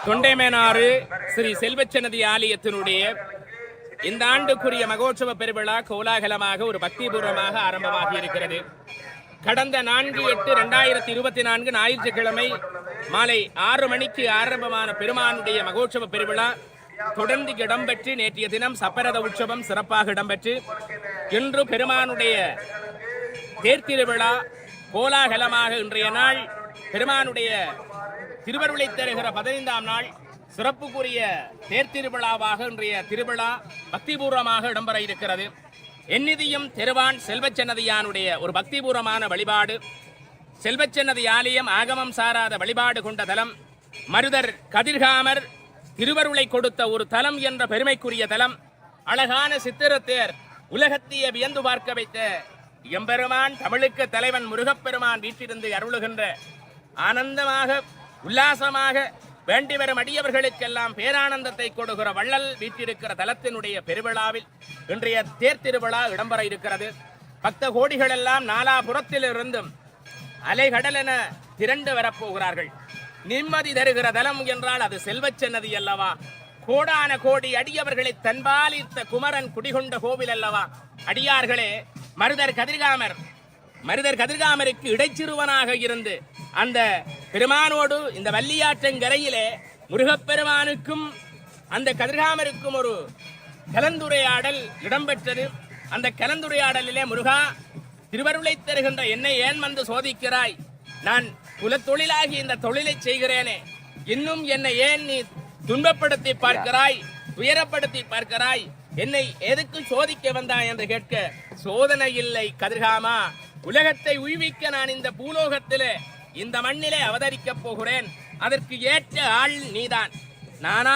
தொண்டைமேனாறு ஸ்ரீ செல்வச்சன்னதி ஆலயத்தினுடைய இந்த ஆண்டுக்குரிய மகோற்சவ பெருவிழா கோலாகலமாக ஒரு பக்திபூர்வமாக ஆரம்பமாகி இருக்கிறது. கடந்த 4/8/2024 ஞாயிற்றுக்கிழமை மாலை 6 மணிக்கு ஆரம்பமான பெருமானுடைய மகோற்சவ பெருவிழா தொடர்ந்து இடம்பெற்று நேற்றைய தினம் சப்பரத உற்சவம் சிறப்பாக இடம்பெற்று இன்று பெருமானுடைய தேர்திருவிழா கோலாகலமாக இன்றைய நாள் பெருமானுடைய திருவருளை தருகிற 15ஆம் நாள் சிறப்புக்குரிய தேர்திருவிழாவாக இன்றைய திருவிழா பக்திபூர்வமாக இடம்பெற இருக்கிறது. எண்ணிதியும் திருவான் செல்வச்சன்னதியானுடைய ஒரு பக்திபூர்வமான வழிபாடு. செல்வச்சன்னதி ஆலயம் ஆகமம் சாராத வழிபாடு கொண்ட தலம். மருதர் கதிர்காமர் திருவருளை கொடுத்த ஒரு தலம் என்ற பெருமைக்குரிய தலம். அழகான சித்திரத்தேர் உலகத்திய வியந்து பார்க்க வைத்த எம்பெருமான் தமிழுக்கு தலைவன் முருகப்பெருமான் வீட்டிலிருந்து அருளுகின்ற ஆனந்தமாக உல்லாசமாக வேண்டி வரும் அடியவர்களுக்கெல்லாம் பேரானந்தத்தை கொடுக்கிற வள்ளல் வீட்டிருக்கிற தலத்தினுடைய பெருவிழாவில் இன்றைய தேர்திருவிழா இடம்பெற இருக்கிறது. பக்த கோடிகள் எல்லாம் நாலாபுரத்திலிருந்தும் அலைகடலென திரண்டு வரப்போகிறார்கள். நிம்மதி தருகிற தலம் என்றால் அது செல்வச்சன்னதி அல்லவா? கோடான கோடி அடியவர்களை தன்பாலித்த குமரன் குடிகொண்ட கோவில் அல்லவா? அடியார்களே, மருதர் கதிர்காமருக்கு இடைச்சிறுவனாக இருந்து அந்த பெருமானோடு இந்த வள்ளியாற்றங்கரையிலே முருகப்பெருமானுக்கும் அந்த கதிர்காமருக்கும் ஒரு கலந்துரையாடல் இடம்பெற்றது. அந்த கலந்துரையாடலிலே, முருகா, திருவருளை தருகின்ற என்னை ஏன் வந்து சோதிக்கிறாய்? நான் குலத்தொழிலாகி இந்த தொழிலை செய்கிறேனே, இன்னும் என்னை ஏன் நீ துன்பப்படுத்தி பார்க்கிறாய், துயரப்படுத்தி பார்க்கிறாய்? என்னை எதுக்கு சோதிக்க வந்தாய் என்று கேட்க, சோதனை இல்லை கதிர்காமா, உலகத்தை உய்விக்க நான் இந்த பூலோகத்திலே இந்த மண்ணிலே அவதரிக்கப் போகிறேன். அதற்கு ஏற்ற ஆள் நீதான். நானா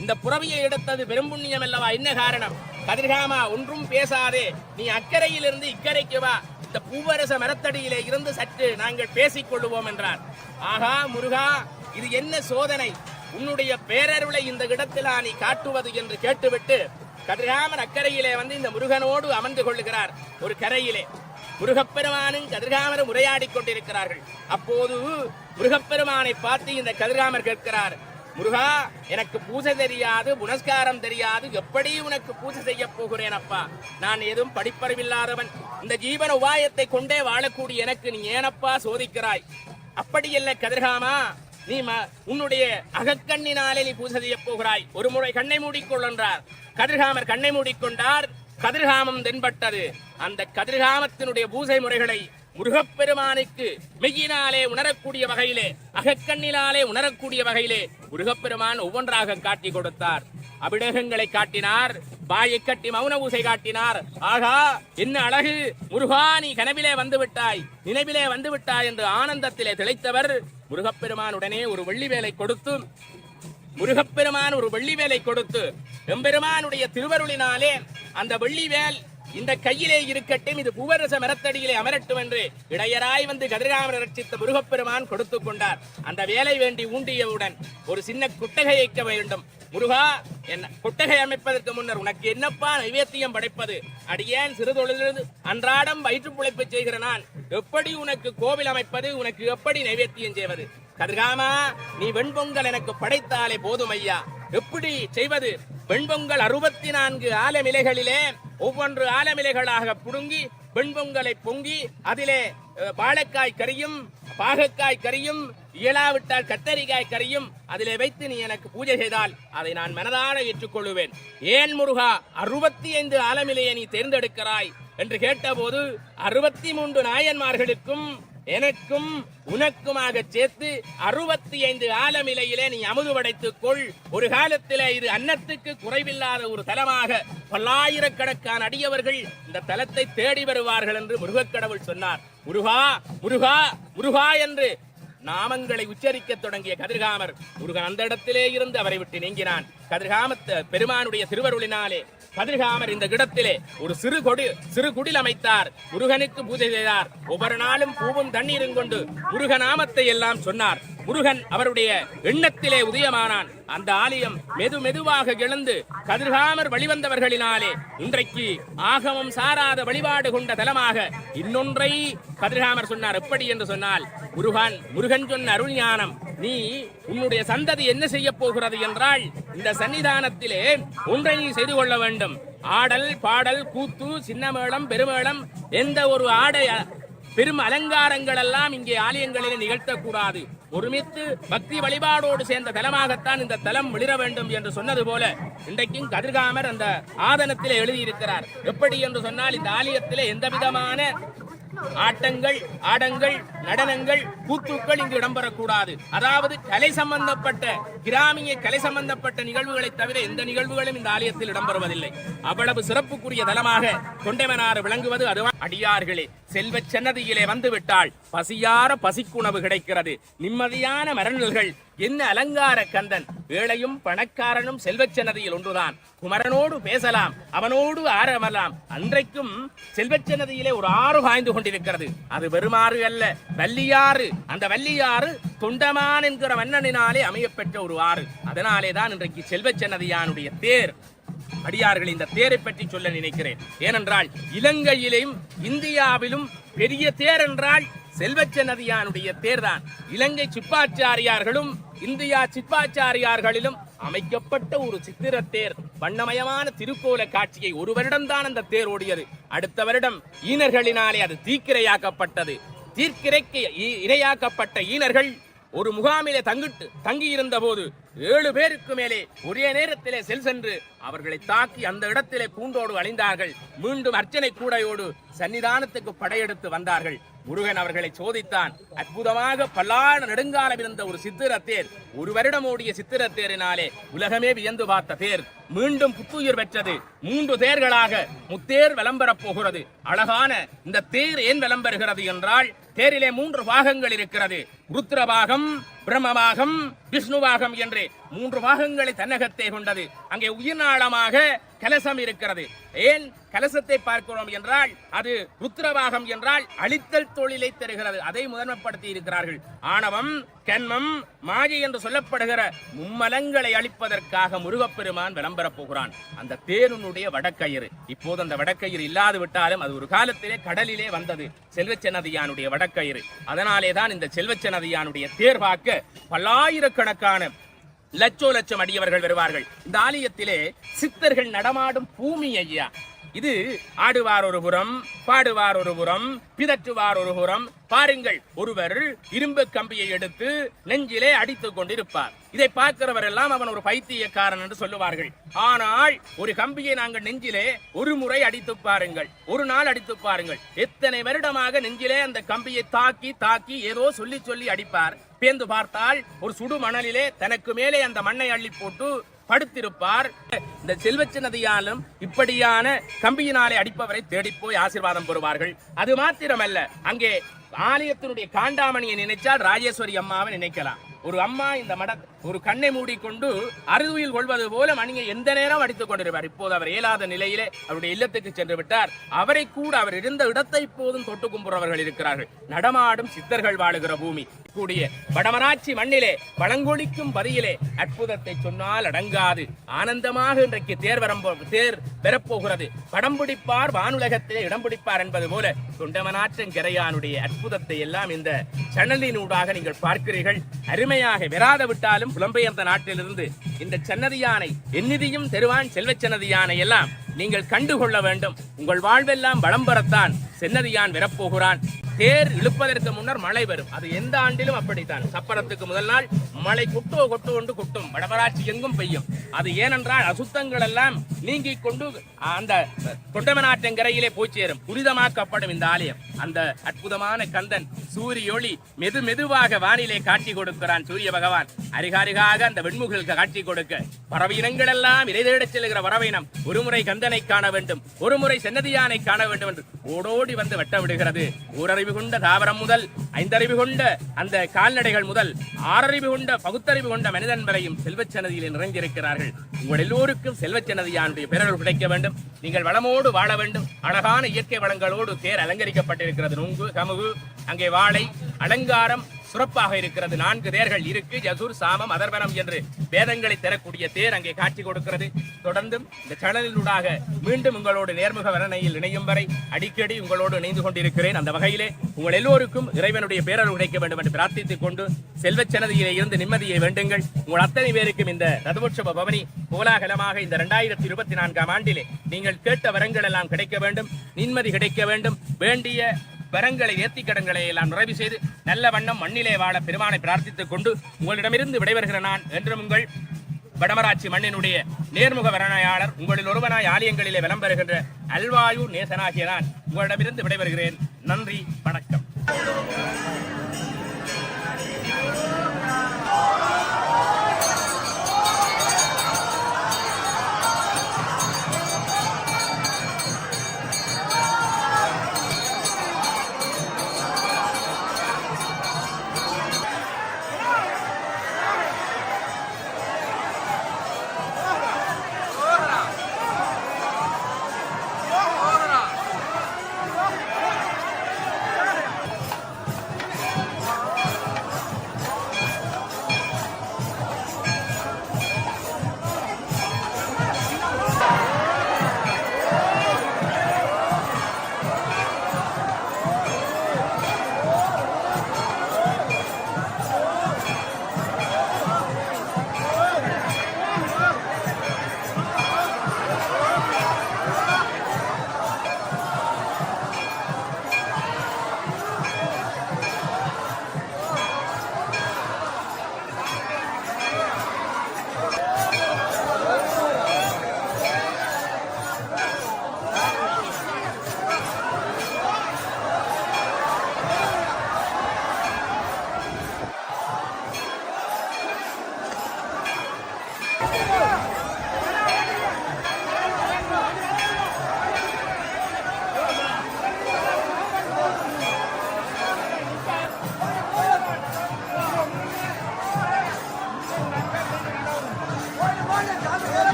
இந்த புறவியை எடுத்தது பெரும்புண்ணியம் அல்லவா? என்ன காரணம்? கதிர்காமா, ஒன்றும் பேசாதே, நீ அக்கறையிலிருந்து இக்கரைக்கு வா, இந்த பூவரச மரத்தடியிலே இருந்து சற்று நாங்கள் பேசிக் கொள்ளுவோம் என்றார். ஆகா முருகா, இது என்ன சோதனை? உன்னுடைய பேரருளை இந்த இடத்திலா நீ காட்டுவது என்று கேட்டுவிட்டு கதிர்காமன் அக்கறையிலே வந்து இந்த முருகனோடு அமர்ந்து கொள்ளுகிறார். ஒரு கரையிலே முருகப்பெருமானும் கதிர்காமரும் உரையாடி கொண்டிருக்கிறார்கள். அப்போது முருகப்பெருமானை பார்த்து இந்த கதிர்காமர் கேட்கிறார், முருகா, எனக்கு பூஜை தெரியாது, புனஸ்காரம் தெரியாது, எப்படி உனக்கு பூஜை செய்ய போகிறேன் அப்பா? நான் எதுவும் படிப்பறிவில்லாதவன். இந்த ஜீவன உபாயத்தை கொண்டே வாழக்கூடிய எனக்கு நீ ஏனப்பா சோதிக்கிறாய்? அப்படியல்ல கதிர்காமா, நீ உன்னுடைய அகக்கண்ணினாலே நீ பூஜை செய்ய போகிறாய். ஒரு முறை கண்ணை மூடிக்கொள் என்றார். கதிர்காமர் கண்ணை மூடிக்கொண்டார். கதிர்காமம் தென்பட்டது. அந்த கதிர்காமத்தினுடைய பூஜை முறைகளை முருகப்பெருமானுக்கு மெய்யினாலே உணரக்கூடிய வகையிலே, அகக்கண்ணினாலே உணரக்கூடிய வகையிலே முருகப்பெருமான் ஒவ்வொன்றாக காட்டி கொடுத்தார். அபிடேகங்களை காட்டினார், வாயை கட்டி மௌன பூசை காட்டினார். ஆகா, என்ன அழகு முருகா, நீ கனவிலே வந்து விட்டாய், நினைவிலே வந்து விட்டாய் என்று ஆனந்தத்திலே திளைத்தவர் முருகப்பெருமான் உடனே ஒரு வெள்ளி வேலை கொடுத்து எம்பெருமானுடைய திருவருளினாலே அந்த வெள்ளிவேல் இந்த கையிலே இருக்கட்டும், இது பூவரச மரத்தடியிலே அமரட்டும் என்று இடையராய் வந்து கதிர்காமர் ரட்சித்த முருகப்பெருமான் கொடுத்து கொண்டார். அந்த வேலை வேண்டி ஊண்டியவுடன் ஒரு சின்ன குட்டகை வைக்க வேண்டும். முருகா, என்ன குட்டகை அமைப்பதற்கு முன்னர் உனக்கு என்னப்பா நைவேத்தியம் படைப்பது? அடியேன் சிறு தொழிலிருந்து அன்றாடம் வயிற்று பிழைப்பு செய்கிற நான் எப்படி உனக்கு கோவில் அமைப்பது? உனக்கு எப்படி நைவேத்தியம் செய்வது? கதிர்காமா, நீ வெண்பொங்கல் எனக்கு படைத்தாலே போதும் ஐயா. எப்படி செய்வது? வெண்பொங்கல் 64 ஆலமிலைகளிலே ஒவ்வொன்று ஆலமிலைகளாக புடுங்கி வெண்பொங்கலை பொங்கி அதிலே வாழைக்காய் கறியும், பாகக்காய் கறியும், இயலாவிட்டால் கத்தரிக்காய் கறியும் அதிலே வைத்து நீ எனக்கு பூஜை செய்தால் அதை நான் மனதார ஏற்றுக்கொள்ளுவேன். ஏன் முருகா 65 ஆலமிலையை நீ தேர்ந்தெடுக்கிறாய் என்று கேட்டபோது 63 நாயன்மார்களுக்கும் எனக்கும் உனக்குமாக சேர்த்து 65 ஆலமிலையிலே நீ அமுது படைத்துக் கொள். ஒரு காலத்திலே இது அன்னத்துக்கு குறைவில்லாத ஒரு தலமாக பல்லாயிரக்கணக்கான அடியவர்கள் இந்த தலத்தை தேடி வருவார்கள் என்று முருகக்கடவுள் சொன்னார். முருகா முருகா முருகா என்று நாமங்களை உச்சரிக்க தொடங்கிய கதிர்காமர் முருகன் அந்த இடத்திலே இருந்து அவரை விட்டு நீங்கினான். பெருமானுடைய திருவருளினாலே கதிர்காமர் இந்த இடத்திலே ஒரு சிறு குடில் அமைத்தார். முருகனுக்கு பூஜை செய்தார். ஒவ்வொரு நாளும் பூவும் தண்ணீரும் கொண்டு முருக நாமத்தை எல்லாம் சொன்னார். முருகன் அவருடைய எண்ணத்திலே உதயமானான். அந்த ஆலயம் மெதுவாக எழுந்து கதிர்காமர் வழிவந்தவர்களினாலே இன்றைக்கு ஆகமம் சாராத வழிபாடு கொண்ட தலமாக இன்னொன்றை கதிர்காமர் சொன்னார். எப்படி என்று சொன்னால், முருகன் சொன்ன அருள் ஞானம். நீ உன்னுடைய சந்ததி என்ன செய்ய போகிறது என்றால் இந்த சன்னிதானத்திலே ஒன்றை நீ செய்து கொள்ள வேண்டும். ஆடல், பாடல், கூத்து, சின்னமேளம், பெருமேளம், எந்த ஒரு ஆடை பெரும் அலங்காரங்கள் எல்லாம் இங்கே ஆலயங்களில் நிகழ்த்தக்கூடாது. ஒருமித்து பக்தி வழிபாடோடு சேர்ந்த தலமாகத்தான் இந்த தலம் விளிர வேண்டும் என்று சொன்னது போல இன்றைக்கும் கதிர்காமர் அந்த ஆதனத்திலே எழுதியிருக்கிறார். எப்படி என்று சொன்னால் இந்த ஆலயத்திலே எந்த விதமான ஆட்டங்கள், ஆடங்கள், நடனங்கள், கூத்துக்கள் இங்கு இடம்பெறக்கூடாது. அதாவது கலை சம்பந்தப்பட்ட கிராமிய கலை சம்பந்தப்பட்ட நிகழ்வுகளை தவிர எந்த நிகழ்வுகளும் இந்த ஆலயத்தில் இடம்பெறுவதில்லை. அவ்வளவு சிறப்புக்குரிய தலமாக தொண்டைமனாறு விளங்குவது அதுதான். அடியார்களே, செல்வ சன்னதியிலே வந்துவிட்டால் பசியார பசிக்குணவு கிடைக்கிறது. நிம்மதியான மரநில்கள். என்ன அலங்கார கந்தன்! ஏழையும் பணக்காரனும் செல்வச் சன்னதியில் ஒன்றுதான். குமரனோடு பேசலாம், அவனோடு ஆரவலாம். அன்றைக்கும் செல்வச் சன்னதியிலே ஒரு ஆறு பாய்ந்து கொண்டிருக்கிறது. அது வெறுமாறு அல்ல, வள்ளியாறு. அந்த வள்ளியாறு தொண்டமான் என்கிற மன்னனினாலே அமையப்பெற்ற ஒரு ஆறு. அதனாலே தான் இன்றைக்கு செல்வச் சன்னதியானுடைய தேர். அடியார்கள், இந்த தேரை பற்றி சொல்ல நினைக்கிறேன். ஏனென்றால் இலங்கையிலும் இந்தியாவிலும் பெரிய தேர் என்றால் செல்வச்ச நதியானுடைய தேர்தான். இலங்கை சிப்பாச்சாரியார்களும் இந்தியா சிப்பாச்சாரியார்களிலும் அமைக்கப்பட்ட ஒரு சித்திர தேர். வண்ணமயமான திருக்கோல காட்சியை ஒரு வருடம் தான் அந்த தேர் ஓடியது. அடுத்த வருடம் ஈனர்களினாலே அது தீக்கிரையாக்கப்பட்டது. தீக்கிரைக்கு இரையாக்கப்பட்ட ஈனர்கள் ஒரு முகாமிலே தங்கியிருந்த போது 7 பேருக்கு மேலே ஒரே நேரத்திலே சென்று அவர்களை தாக்கி அந்த இடத்திலே பூண்டோடு அழிந்தார்கள். மீண்டும் அர்ச்சனை கூடையோடு சன்னிதானத்துக்கு படையெடுத்து வந்தார்கள். முருகன் அவர்களை சோதித்தான். அற்புதமாக பல்லாண்டு நெடுங்காலம் இருந்த ஒரு சித்திர தேர், ஒரு வருடம் ஓடிய சித்திர தேரினாலே உலகமே வியந்து பார்த்த தேர் மீண்டும் புத்துயிர் பெற்றது. 3 தேர்களாக முத்தேர் விளம்பரப் போகிறது. அழகான இந்த தேர் ஏன் விளம்பருகிறது என்றால் தேரிலே 3 பாகங்கள் இருக்கிறது. ருத்ரபாகம், பிரம்மபாகம், விஷ்ணுபாகம் என்று 3 பாகங்களை தன்னகத்தே கொண்டது. அங்கே உயிர்நாளமாக கலசம் இருக்கிறது. ஏன் கலசத்தை பார்க்கிறோம் என்றால் அது ருத்ரபாகம் என்றால் அழித்தல் தொழிலை தருகிறது. அதை முதன்மைப்படுத்தி இருக்கிறார்கள். ஆணவம், கண்மம், மாயை என்று சொல்லப்படுகிற மும்மலங்களை அழிப்பதற்காக முருகப்பெருமான் விளம்பரப் போகிறான். அந்த தேருனுடைய வடக்கயிறு. இப்போது அந்த வடக்கயிறு இல்லாது விட்டாலும் அது ஒரு காலத்திலே கடலிலே வந்தது. செல்வச்ச நதியானுடைய வடக்கயிறு. அதனாலே தான் இந்த செல்வச்ச நதியானுடைய தேர் பார்க்க பல்லாயிரக்கணக்கான லட்சம் அடியவர்கள் வருவார்கள். இந்த ஆலயத்திலே சித்தர்கள் நடமாடும் பூமி ஐயா. இது ஆடுவார் ஒரு புறம், பாடுவார் ஒரு புறம், பிதற்றுவார் ஒரு புறம். பாருங்கள், ஒருவர் இரும்பு கம்பியை எடுத்து நெஞ்சிலே அடித்துக் கொண்டிருப்பார். இதை பார்க்கிறவர் எல்லாம் அவன் ஒரு பைத்தியக்காரன் என்று சொல்லுவார்கள். ஆனால் ஒரு கம்பியை நாங்கள் நெஞ்சிலே ஒரு முறை அடித்து பாருங்கள், ஒரு நாள் அடித்து பாருங்கள். எத்தனை வருடமாக நெஞ்சிலே அந்த கம்பியை தாக்கி ஏதோ சொல்லி அடிப்பார். பேந்து பார்த்தால் ஒரு சுடு மணலிலே தனக்கு மேலே அந்த மண்ணை அள்ளி போட்டு படுத்திருப்பார். இந்த செல்வச்ச நதியாலும் இப்படியான கம்பியினாலே அடிப்பவரை தேடிப்போய் ஆசீர்வாதம் பெறுவார்கள். அது மாத்திரமல்ல, அங்கே ஆலயத்தினுடைய காண்டாமணியை நினைச்சால் ராஜேஸ்வரி அம்மாவை நினைக்கலாம். ஒரு அம்மா இந்த ஒரு கண்ணை மூடிக்கொண்டு அறுதுயில் கொள்வது போல மணியை எந்த நேரம் அடித்துக் கொண்டிருப்பார். இப்போது அவர் இயலாத நிலையிலே அவருடைய இல்லத்துக்கு சென்று விட்டார். அவரை கூட அவர் இருந்த இடத்தை இப்போதும் தொட்டு கும்புறவர்கள் இருக்கிறார்கள். நடமாடும் சித்தர்கள் வாழுகிற பூமி கூடிய வடமராட்சி மண்ணிலே பழங்கொழிக்கும் பதியிலே அற்புதத்தை சொன்னால் அடங்காது. ஆனந்தமாக இன்றைக்கு தேர் பெறப்போகிறது. படம் பிடிப்பார் வானுலகத்திலே இடம் பிடிப்பார் என்பது போல தொண்டமனாற்றங்கரையானுடைய அற்புதத்தை எல்லாம் இந்த சன்னதியினூடாக நீங்கள் பார்க்கிறீர்கள். அருமையாக வெறாத விட்டாலும் புலம்பெயர்ந்த நாட்டிலிருந்து இந்த சன்னதியானை எந்நிதியும் தெருவான் செல்வச் சன்னதியானை எல்லாம் நீங்கள் கண்டுகொள்ள வேண்டும். உங்கள் வாழ்வெல்லாம் வளம் பெறத்தான் சென்னதியான் வரப்போகிறான். தேர் இழுப்பதற்கு முன்னர் மழை வரும். அது எந்த ஆண்டிலும் அப்படித்தான். சப்பரத்துக்கு முதல் நாள் மழை கொட்டும். வடமராட்சி எங்கும் பெய்யும். அது ஏனென்றால் அசுத்தங்கள் எல்லாம் நீங்கிக் கொண்டு அந்த தொண்டமனாற்றங்கரையிலே போய் சேரும். புனிதமாக்கப்படும் இந்த ஆலயம். அந்த அற்புதமான கந்தன் சூரியொளி மெதுவாக வானிலே காட்சி கொடுக்கிறான். சூரிய பகவான் அரிகாரிகாக அந்த வெண்முகில் காட்சி கொடுக்க பறவையினங்கள் எல்லாம் இறை தேடச் செல்கிற பறவையினம் ஒருமுறை கந்தனை காண வேண்டும், ஒருமுறை சென்னதியானை காண வேண்டும் என்று ஓடோடி வந்து வெட்ட விடுகிறது. ஓரறிவு கொண்ட தாவரம் முதல் 5 அறிவு கொண்ட அந்த கால்நடைகள் முதல் 6 அறிவு கொண்ட பகுத்தறிவு கொண்ட மனிதன் வரையும் செல்வச் சன்னதியில் நிறைந்திருக்கிறார்கள். உங்கள் எல்லோருக்கும் செல்வச் சன்னதியானுடைய பேரருள் கிடைக்க வேண்டும். நீங்கள் வளமோடு வாழ வேண்டும். அழகான இயற்கை வளங்களோடு தேர் அலங்கரிக்கப்பட்டிருக்கிறது. நுங்கு, கமுகு, அங்கே வாழை, அலங்காரம் சிறப்பாக இருக்கிறது. 4 தேர்கள் இருக்கு. யசுர், சாமம், அதர்வனம் என்று வேதங்களை தரக்கூடிய தேர் அங்கே காட்சி கொடுக்கிறது. தொடர்ந்தும் இந்த சேனலினூடாக மீண்டும் உங்களோடு நேர்முக வர்ணனையில் இணையும் வரை அடிக்கடி உங்களோடு இணைந்து கொண்டிருக்கிறேன். அந்த வகையிலே உங்கள் எல்லோருக்கும் இறைவனுடைய பேரருள் கிடைக்க வேண்டும் என்று பிரார்த்தித்துக் கொண்டு செல்வச்சனதியிலே இருந்து நிம்மதியை வேண்டுங்கள். உங்கள் அத்தனை பேருக்கும் இந்த ரதோற்சவ பவனி கோலாகலமாக இந்த 2024ஆம் ஆண்டிலே நீங்கள் கேட்ட வரங்கள் எல்லாம் கிடைக்க வேண்டும், நிம்மதி கிடைக்க வேண்டும், வேண்டிய வரங்களை நேர்த்திக்கடன்களை எல்லாம் நிறைவு செய்து நல்ல வண்ணம் மண்ணிலே வாழ பெருமானை பிரார்த்தித்துக் கொண்டு உங்களிடமிருந்து விடைபெறுகிற நான் என்றும் உங்கள் வடமராட்சி மண்ணினுடைய நேர்முக வர்ணனையாளர், உங்களில் ஒருவனாய் ஆலயங்களிலே வலம் பெறுகின்ற அல்வாயு நேசனாகிய நான் உங்களிடமிருந்து விடைபெறுகிறேன். நன்றி, வணக்கம்.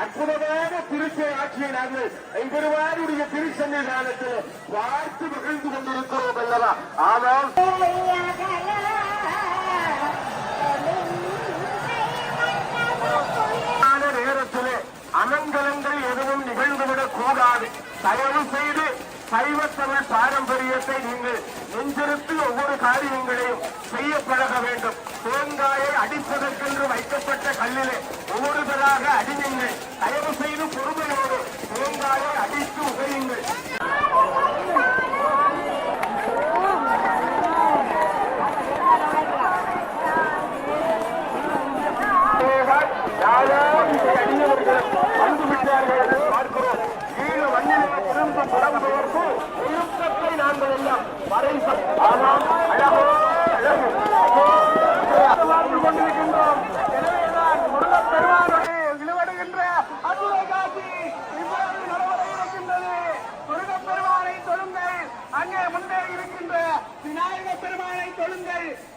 அற்புதமான திருச்சை ஆட்சியை நாங்கள் எம்பெருமானுடைய திருச்சன்னிதானத்தில் பார்த்து மகிழ்ந்து கொண்டிருக்கிறோம் அல்லவா? ஆனால் நேரத்திலே அமங்கலங்கள் எதுவும் நிகழ்ந்துவிடக் கூடாது. தயவு செய்து சைவ தமிழ் பாரம்பரியத்தை நீங்கள் நெஞ்செடுத்து ஒவ்வொரு காரியங்களையும் செய்ய பழக வேண்டும். தேங்காயை அடிப்பதற்கென்று வைக்கப்பட்ட கல்லிலே ஒவ்வொருவராக அடியுங்கள். தயவு செய்து பொறுமையோடு தேங்காயை அடித்து உகையுங்கள். அடியவர்கள் வந்துவிட்டார்கள் என்று பார்க்கிறோம். கீழே மண்ணிலே திரும்ப புறம்புவதற்கு ஒழுக்கத்தை நாங்கள் எல்லாம் மறைப்போம். ஆனால்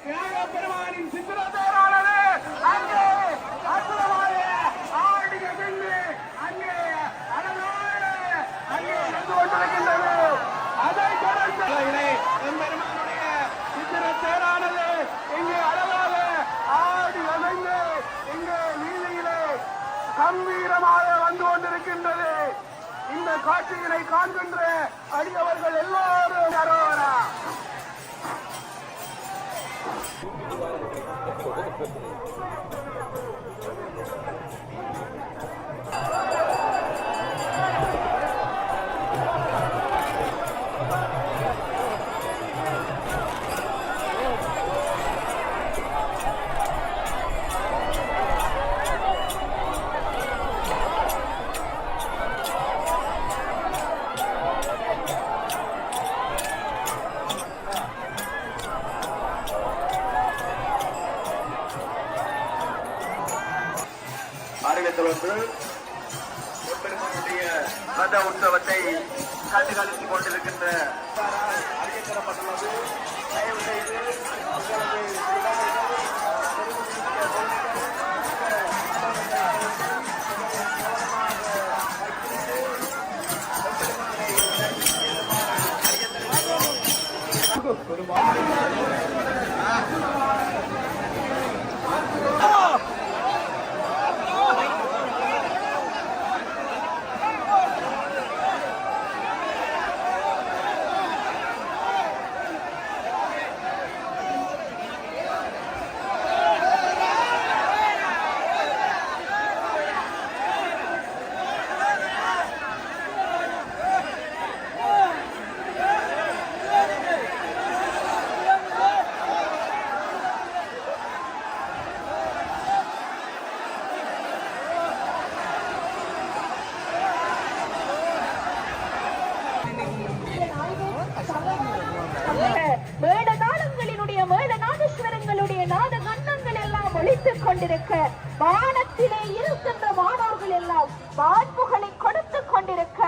தியாகப் பெருமானின் சித்திர தேரானது அங்கே அற்புதமாக ஆடிய பின்னு அங்கே அழகாக அங்கே வந்து கொண்டிருக்கின்றது. அதை தொடர்ந்து எம்பெருமானுடைய சித்திர தேரானது இங்கே அழகாக ஆடி அணைந்து இங்கே நீதியிலே கம்பீரமாக வந்து கொண்டிருக்கின்றது. இந்த காட்சியினை காண்கின்ற அடியவர்கள் எல்லோரும் அரோரா. அறிவித்தலுக்கு பெருமானுடைய ரத உற்சவத்தை கண்டுகளித்துக் கொண்டிருக்கின்ற அறிவிக்கப்பட்டுள்ளது. தயவு செய்து மேடதாளங்களினுடைய மேடநாதஸ்வரங்களுடைய நாத கண்ணங்கள் எல்லாம் ஒழித்துக் கொண்டிருக்க, வானத்திலே இருக்கின்ற வானோர்கள் எல்லாம் வான்புகளை கொடுத்துக் கொண்டிருக்க,